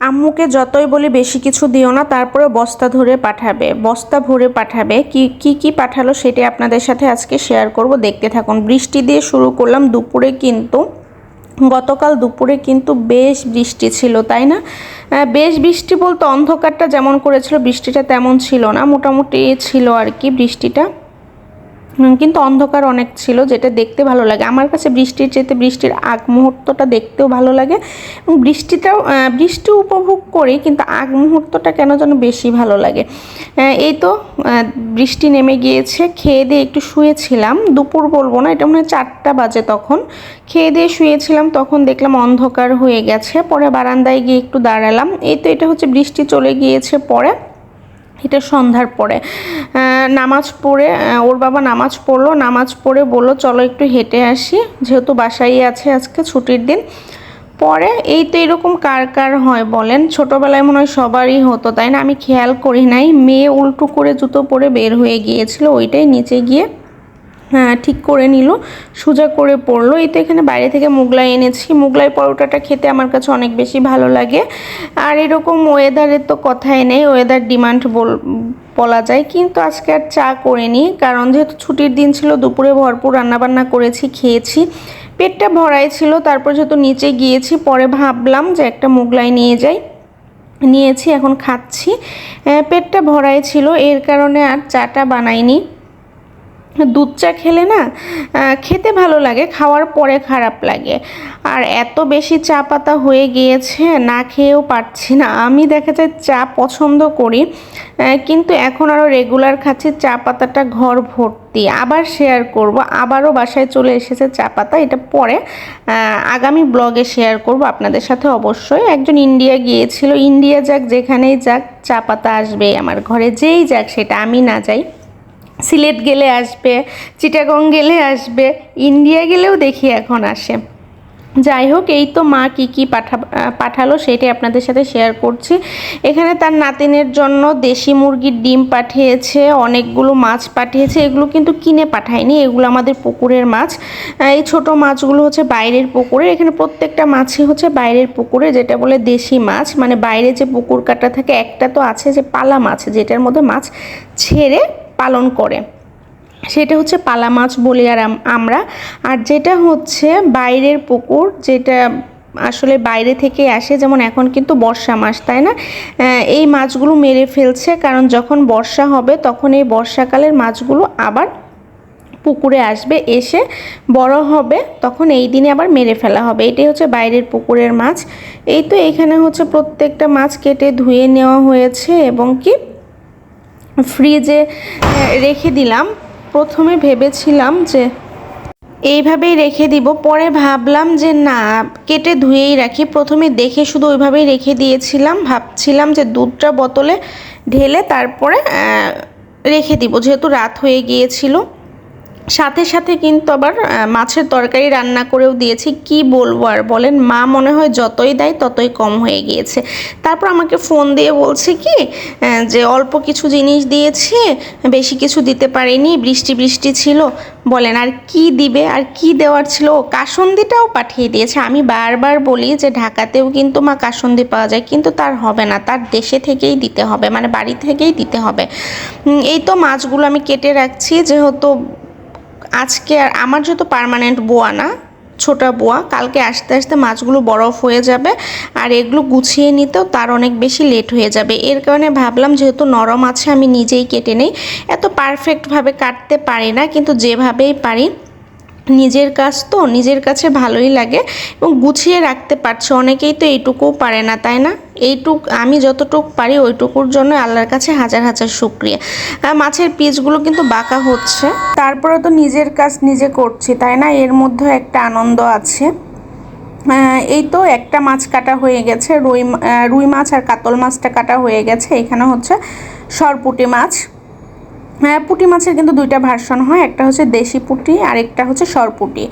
আম্মুকে যতই বলি বেশি কিছু দিও না, তারপরে বস্তা ধরে পাঠাবে, বস্তা ভরে পাঠাবে। কি কি পাঠালো সেটাই আপনাদের সাথে আজকে শেয়ার করব, দেখতে থাকুন। বৃষ্টি দিয়ে শুরু করলাম দুপুরে, কিন্তু গতকাল দুপুরে কিন্তু বেশ বৃষ্টি ছিল, তাই না? বেশ বৃষ্টি বলতে অন্ধকারটা যেমন করেছিল বৃষ্টিটা তেমন ছিল না, মোটামুটি ছিল আর কি বৃষ্টিটা, কিন্তু অন্ধকার অনেক ছিল, যেটা দেখতে ভালো লাগে। আমার কাছে বৃষ্টির চেয়ে বৃষ্টির আগ মুহূর্তটা দেখতেও ভালো লাগে, এবং বৃষ্টি উপভোগ করি, কিন্তু আগ মুহূর্তটা কেন যেন বেশি ভালো লাগে। এই তো বৃষ্টি নেমে গিয়েছে, খেয়ে দিয়ে একটু শুয়েছিলাম, দুপুর বলবো না, এটা মনে হয় 4টা বাজে, তখন খেয়ে দিয়ে শুয়েছিলাম, তখন দেখলাম অন্ধকার হয়ে গেছে। পরে বারান্দায় গিয়ে একটু দাঁড়ালাম। এই তো এটা হচ্ছে বৃষ্টি চলে গিয়েছে পরে, এটা সন্ধ্যার পরে নামাজ পড়ে, ওর বাবা নামাজ পড়লো, নামাজ পড়ে বললো চলো একটু হেঁটে আসি, যেহেতু বাসায় আছে, আজকে ছুটির দিন। পরে এই তো এরকম কার কার হয় বলেন, ছোটোবেলায় মনে হয় সবারই হতো, তাই না? আমি খেয়াল করি নাই, মেয়ে উল্টো করে জুতো পরে বের হয়ে গিয়েছিল, ওইটাই নিচে গিয়ে ঠিক করে নিল, সোজা করে পড়লো। এই তো এখানে বাইরে থেকে মোগলাই এনেছি, মোগলাই পরোটাটা খেতে আমার কাছে অনেক বেশি ভালো লাগে। আর এরকম ওয়েদারের তো কথাই নেই, ওয়েদার ডিমান্ড বলা যায়। কিন্তু আজকে আর চা করিনি, কারণ যেহেতু ছুটির দিন ছিল, দুপুরে ভরপুর রান্নাবান্না করেছি, খেয়েছি, পেটটা ভরাই ছিল। তারপর যেহেতু নিচে গিয়েছি, পরে ভাবলাম যে একটা মোগলাই নিয়ে যাই, নিয়েছি, এখন খাচ্ছি। পেটটা ভরাই ছিল, এর কারণে আর চাটা বানাইনি। দুধ চা খেলে না খেতে ভালো লাগে, খাওয়ার পরে খারাপ লাগে। আর এত বেশি চা পাতা হয়ে গিয়েছে, না খেয়েও পারছি না। আমি দেখা যায় চা পছন্দ করি, কিন্তু এখন আরও রেগুলার খাচ্ছি, চা পাতাটা ঘর ভর্তি। আবার শেয়ার করব, আবারও বাসায় চলে এসেছে চা পাতা, এটা পরে আগামী ব্লগে শেয়ার করব আপনাদের সাথে অবশ্যই। একজন ইন্ডিয়া গিয়েছিল, ইন্ডিয়া যাক যেখানেই যাক চা পাতা আসবে আমার ঘরে, যেই যাক, সেটা আমি না যাই। সিলেট গেলে আসবে, চিটাগং গেলে আসবে, ইন্ডিয়া গেলেও দেখি এখন আসে। যাই হোক, এই তো মা কি পাঠালো সেটাই আপনাদের সাথে শেয়ার করছি। এখানে তার নাতিনের জন্য দেশি মুরগির ডিম পাঠিয়েছে, অনেকগুলো মাছ পাঠিয়েছে। এগুলো কিন্তু কিনে পাঠায়নি, এগুলো আমাদের পুকুরের মাছ। এই ছোট মাছগুলো হচ্ছে বাইরের পুকুরের, এখানে প্রত্যেকটা মাছই হচ্ছে বাইরের পুকুরে, যেটা বলে দেশি মাছ। মানে বাইরে যে পুকুর কাটা থাকে, একটা তো আছে যে পালা মাছ, যেটার মধ্যে মাছ ছেড়ে পালন করে, সেটা হচ্ছে পালা মাছ বলি আর আমরা। আর যেটা হচ্ছে বাইরের পুকুর, যেটা আসলে বাইরে থেকে আসে, যেমন এখন কিন্তু বর্ষা মাস, তাই না? এই মাছগুলো মেরে ফেলছে, কারণ যখন বর্ষা হবে তখন এই বর্ষাকালের মাছগুলো আবার পুকুরে আসবে, এসে বড় হবে, তখন এই দিনে আবার মেরে ফেলা হবে। এটাই হচ্ছে বাইরের পুকুরের মাছ। এই তো এখানে হচ্ছে প্রত্যেকটা মাছ কেটে ধুয়ে নেওয়া হয়েছে, এবং কি ফ্রিজে রেখে দিলাম। প্রথমে ভেবেছিলাম যে এইভাবেই রেখে দিব, পরে ভাবলাম যে না, কেটে ধুয়েই রাখি। প্রথমে দেখে শুধু ওইভাবেই রেখে দিয়েছিলাম, ভাবছিলাম যে দুধটা বোতলে ঢেলে তারপরে রেখে দিব, যেহেতু রাত হয়ে গিয়েছিল। সাথে সাথে কিন্তু আবার মাছের তরকারি রান্না করেও দিয়েছি। কি বলবো আর বলেন, মা মনে হয় যতই দেয় ততই কম হয়ে গিয়েছে। তারপর আমাকে ফোন দিয়ে বলছে কি যে অল্প কিছু জিনিস দিয়েছে, বেশি কিছু দিতে পারিনি, বৃষ্টি বৃষ্টি ছিল। বলেন আর কি দিবে, আর কি দেওয়ার ছিল? কাসন্দিটাও পাঠিয়ে দিয়েছে। আমি বারবার বলি যে ঢাকাতেও কিন্তু মা কাসন্দি পাওয়া যায়, কিন্তু তার হবে না, তার দেশে থেকেই দিতে হবে, মানে বাড়ি থেকেই দিতে হবে। এই তো মাছগুলো আমি কেটে রাখছি, যেহেতু আজকে আর আমার যেহেতু পার্মানেন্ট বোয়া না, ছোটা বোয়া, কালকে আসতে আসতে মাছগুলো বরফ হয়ে যাবে, আর এগুলো গুছিয়ে নিতেও তার অনেক বেশি লেট হয়ে যাবে। এর কারণে ভাবলাম যেহেতু নরম আছে, আমি নিজেই কেটে নেই। এত পারফেক্টভাবে কাটতে পারি না, কিন্তু যেভাবেই পারি, নিজের কাজ তো নিজের কাছে ভালোই লাগে, এবং গুছিয়ে রাখতে পারছে। অনেকেই তো এইটুকুও পারে না, তাই না? আমি যতটুকু পারি ওইটুকুর জন্য আল্লাহর কাছে হাজার হাজার শুকরিয়া। মাছের পিসগুলো কিন্তু বাঁকা হচ্ছে, তারপরে তো নিজের কাজ নিজে করছি, তাই না? এর মধ্যে একটা আনন্দ আছে। এই তো একটা মাছ কাটা হয়ে গেছে, রুই মাছ আর কাতল মাছটা কাটা হয়ে গেছে। এখানে হচ্ছে সরপুঁটি মাছ। পুঁটি মাছের কিন্তু দুইটা ভার্সন হয়, একটা হচ্ছে দেশি পুঁটি আর একটা হচ্ছে সরপুঁটি।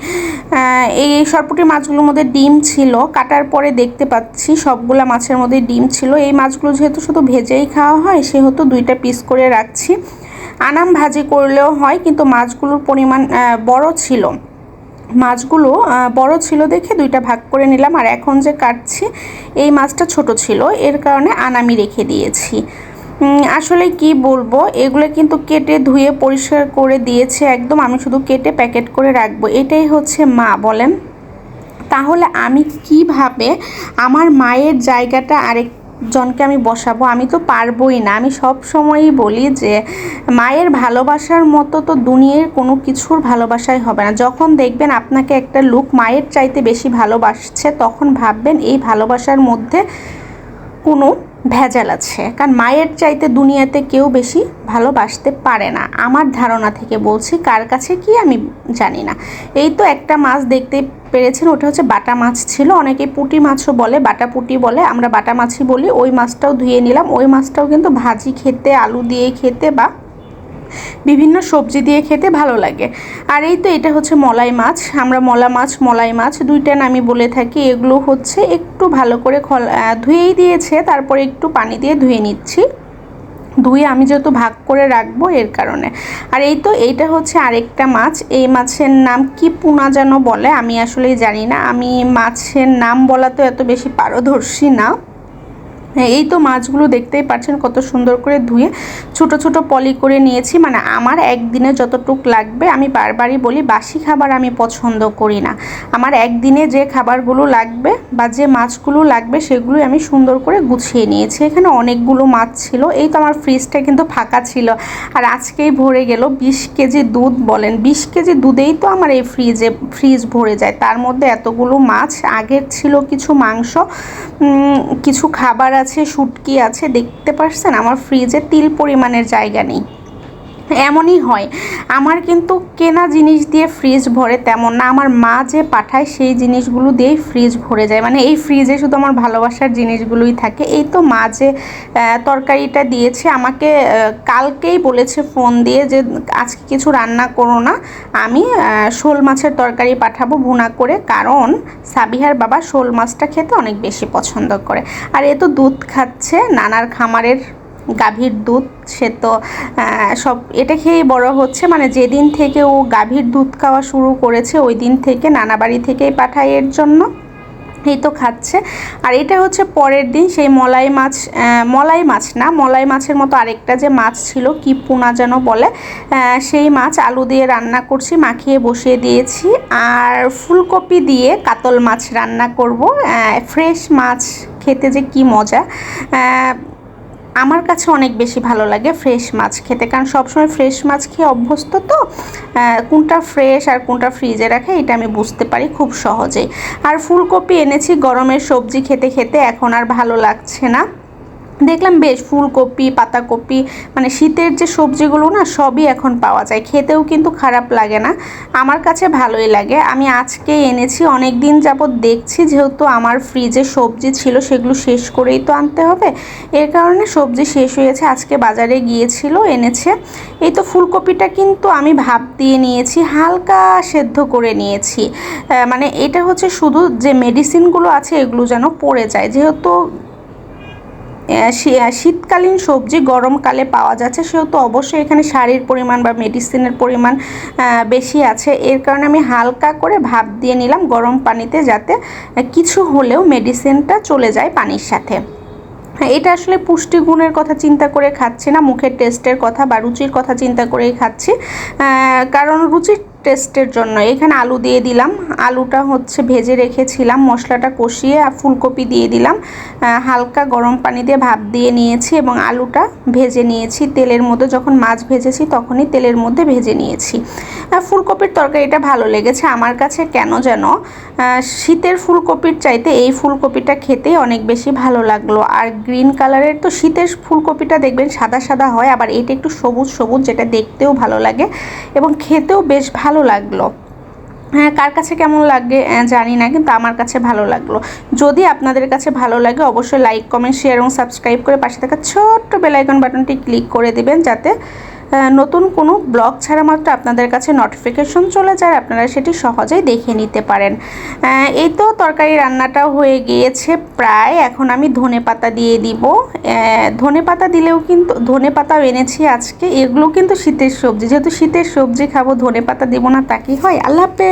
এই সরপুঁটি মাছগুলোর মধ্যে ডিম ছিল, কাটার পরে দেখতে পাচ্ছি সবগুলা মাছের মধ্যে ডিম ছিল। এই মাছগুলো যেহেতু শুধু ভেজেই খাওয়া হয়, সেহেতু দুইটা পিস করে রাখছি। আনাম ভাজি করলেও হয়, কিন্তু মাছগুলোর পরিমাণ বড় ছিল, মাছগুলো বড় ছিল দেখে দুইটা ভাগ করে নিলাম। আর এখন যে কাটছি এই মাছটা ছোট ছিল, এর কারণে আনামি রেখে দিয়েছি। আসলে কি বলবো, এগুলো কিন্তু কেটে ধুয়ে পরিষ্কার করে দিয়েছে একদম। আমি শুধু কেটে প্যাকেট করে রাখবো, এটাই হচ্ছে মা বলেন। তাহলে আমি কিভাবে আমার মায়ের জায়গাটা আরেকজনকে আমি বসাবো? আমি তো পারবোই না। আমি সব সময়ই বলি যে মায়ের ভালোবাসার মতো তো দুনিয়ার কোনো কিছুর ভালোবাসাই হবে না। যখন দেখবেন আপনাকে একটা লোক মায়ের চাইতে বেশি ভালোবাসছে, তখন ভাববেন এই ভালোবাসার মধ্যে কোনো ভেজাল আছে। কারণ মায়ের চাইতে দুনিয়াতে কেউ বেশি ভালোবাসতে পারে না, আমার ধারণা থেকে বলছি। কার কাছে কি আমি জানি না। এই তো একটা মাছ দেখতে পেরেছেন, ওটা হচ্ছে বাটা মাছ ছিল। অনেকে পুঁটি মাছও বলে, বাটা পুঁটি বলে, আমরা বাটা মাছই বলি। ওই মাছটাও ধুয়ে নিলাম। ওই মাছটাও কিন্তু ভাজি খেতে, আলু দিয়ে খেতে বা বিভিন্ন সবজি দিয়ে খেতে ভালো লাগে। আর এই তো এটা হচ্ছে মলাই মাছ, আমরা মলাই মাছ দুইটা নামই বলে থাকি। এগুলো হচ্ছে একটু ভালো করে ধুয়েই দিয়েছে, তারপরে একটু পানি দিয়ে ধুয়ে নিচ্ছি। ধুয়ে আমি যেহেতু ভাগ করে রাখবো এর কারণে। আর এই তো এইটা হচ্ছে আরেকটা মাছ। এই মাছের নাম কি পোনা যেন বলে, আমি আসলে জানি না। আমি মাছের নাম বলা তো এত বেশি পারদর্শী না। এই তো মাছগুলো দেখতেই পাচ্ছেন কত সুন্দর করে ধুয়ে ছোট ছোট পলি করে নিয়েছি। মানে আমার একদিনে যতটুক লাগবে, আমি বারবারই বলি বাসি খাবার আমি পছন্দ করি না। আমার একদিনে যে খাবারগুলো লাগবে বা যে মাছগুলো লাগবে সেগুলোই আমি সুন্দর করে গুছিয়ে নিয়েছি। এখানে অনেকগুলো মাছ ছিল। এই তো আমার ফ্রিজটা কিন্তু ফাঁকা ছিল, আর আজকেই ভরে গেল। 20 কেজি দুধ বলেন, 20 কেজি দুধেই তো আমার এই ফ্রিজ ভরে যায়। তার মধ্যে এতগুলো মাছ, আগের ছিল কিছু মাংস, কিছু খাবার আছে, শুটকি আছে। দেখতে পাচ্ছেন আমার ফ্রিজে তিল পরিমাণের জায়গা নেই। এমনই হয় আমার, কিন্তু কেনা জিনিস দিয়ে ফ্রিজ ভরে তেমন না। আমার মা যে পাঠায় সেই জিনিসগুলো দিয়েই ফ্রিজ ভরে যায়। মানে এই ফ্রিজে শুধু আমার ভালোবাসার জিনিসগুলোই থাকে। এই তো মা যে তরকারিটা দিয়েছে আমাকে, কালকেই বলেছে ফোন দিয়ে যে আজকে কিছু রান্না করো না, আমি শোল মাছের তরকারি পাঠাবো ভুনা করে। কারণ সাবিহার বাবা শোল মাছটা খেতে অনেক বেশি পছন্দ করে। আর এ তো দুধ খাচ্ছে, নানার খামারের গাভীর দুধ। সে তো সব এটা খেয়েই বড় হচ্ছে। মানে যেদিন থেকে ও গাভীর দুধ খাওয়া শুরু করেছে ওই দিন থেকে নানা বাড়ি থেকেই পাঠায় এর জন্য। এই তো খাচ্ছে। আর এটা হচ্ছে পরের দিন সেই মলাই মাছের মতো আরেকটা যে মাছ ছিল, কি পোনা যেন বলে, সেই মাছ আলু দিয়ে রান্না করছি, মাখিয়ে বসিয়ে দিয়েছি। আর ফুলকপি দিয়ে কাতল মাছ রান্না করব। ফ্রেশ মাছ খেতে যে কি মজা, আমার কাছে অনেক বেশি ভালো লাগে ফ্রেশ মাছ খেতে। কারণ সবসময় ফ্রেশ মাছ খেয়ে অভ্যস্ত তো, কোনটা ফ্রেশ আর কোনটা ফ্রিজে রাখে এটা আমি বুঝতে পারি খুব সহজেই। আর ফুলকপি এনেছি, গরমের সবজি খেতে খেতে এখন আর ভালো লাগছে না। দেখলাম বেশ ফুলকপি, পাতাকপি, মানে শীতের যে সবজিগুলো না সবই এখন পাওয়া যায়, খেতেও কিন্তু খারাপ লাগে না। আমার কাছে ভালোই লাগে। আমি আজকে এনেছি, অনেক দিন যাবত দেখছি, যেহেতু আমার ফ্রিজে সবজি ছিল সেগুলো শেষ করেই তো আনতে হবে, এর কারণে সবজি শেষ হয়েছে। আজকে বাজারে গিয়েছিল, এনেছে। এই তো ফুলকপিটা কিন্তু আমি ভাপ দিয়ে নিয়েছি, হালকা সেদ্ধ করে নিয়েছি। মানে এটা হচ্ছে শুধু যে মেডিসিনগুলো আছে এগুলো যেন পড়ে যায়। যেহেতু শীতকালীন সবজি গরমকালে পাওয়া যাচ্ছে, সেহেতু অবশ্যই এখানে সারের পরিমাণ বা মেডিসিনের পরিমাণ বেশি আছে। এর কারণে আমি হালকা করে ভাপ দিয়ে নিলাম গরম পানিতে, যাতে কিছু হলেও মেডিসিনটা চলে যায় পানির সাথে। এটা আসলে পুষ্টিগুণের কথা চিন্তা করে খাচ্ছি না, মুখের টেস্টের কথা বা রুচির কথা চিন্তা করেই খাচ্ছি। কারণ রুচির টেস্টের জন্য এখানে আলু দিয়ে দিলাম। আলুটা হচ্ছে ভেজে রেখেছিলাম, মশলাটা কষিয়ে ফুলকপি দিয়ে দিলাম, হালকা গরম পানি দিয়ে ভাপ দিয়ে নিয়েছি এবং আলুটা ভেজে নিয়েছি তেলের মধ্যে। যখন মাছ ভেজেছি তখনই তেলের মধ্যে ভেজে নিয়েছি। ফুলকপির তরকারিটা ভালো লেগেছে আমার কাছে, কেন যেন শীতের ফুলকপির চাইতে এই ফুলকপিটা খেতেই অনেক বেশি ভালো লাগলো। আর গ্রিন কালারের তো শীতের ফুলকপিটা দেখবেন সাদা সাদা হয়, আবার এটা একটু সবুজ সবুজ, যেটা দেখতেও ভালো লাগে এবং খেতেও বেশ ভালো লাগলো। হ্যাঁ, কার কাছে কেমন লাগে জানি না, কিন্তু আমার কাছে ভালো লাগলো। যদি আপনাদের কাছে ভালো লাগে অবশ্যই লাইক, কমেন্ট, শেয়ার এবং সাবস্ক্রাইব করে পাশে থাকা ছোট্ট বেল আইকন বাটনটি ক্লিক করে দেবেন, যাতে নতুন কোনো ব্লগ ছাড়া মাত্র আপনাদের কাছে নোটিফিকেশন চলে যায়, আপনারা সেটি সহজেই দেখে নিতে পারেন। এই তো তরকারি রান্নাটাও হয়ে গিয়েছে প্রায়। এখন আমি ধনেপাতা দিয়ে দিব। ধনেপাতা দিলেও কিন্তু, ধনেপাতাও এনেছি আজকে, এগুলো কিন্তু শীতের সবজি, যেহেতু শীতের সবজি খাবো, ধনেপাতা দেবো না তা কি হয়? আল্লাহ হাফেজ।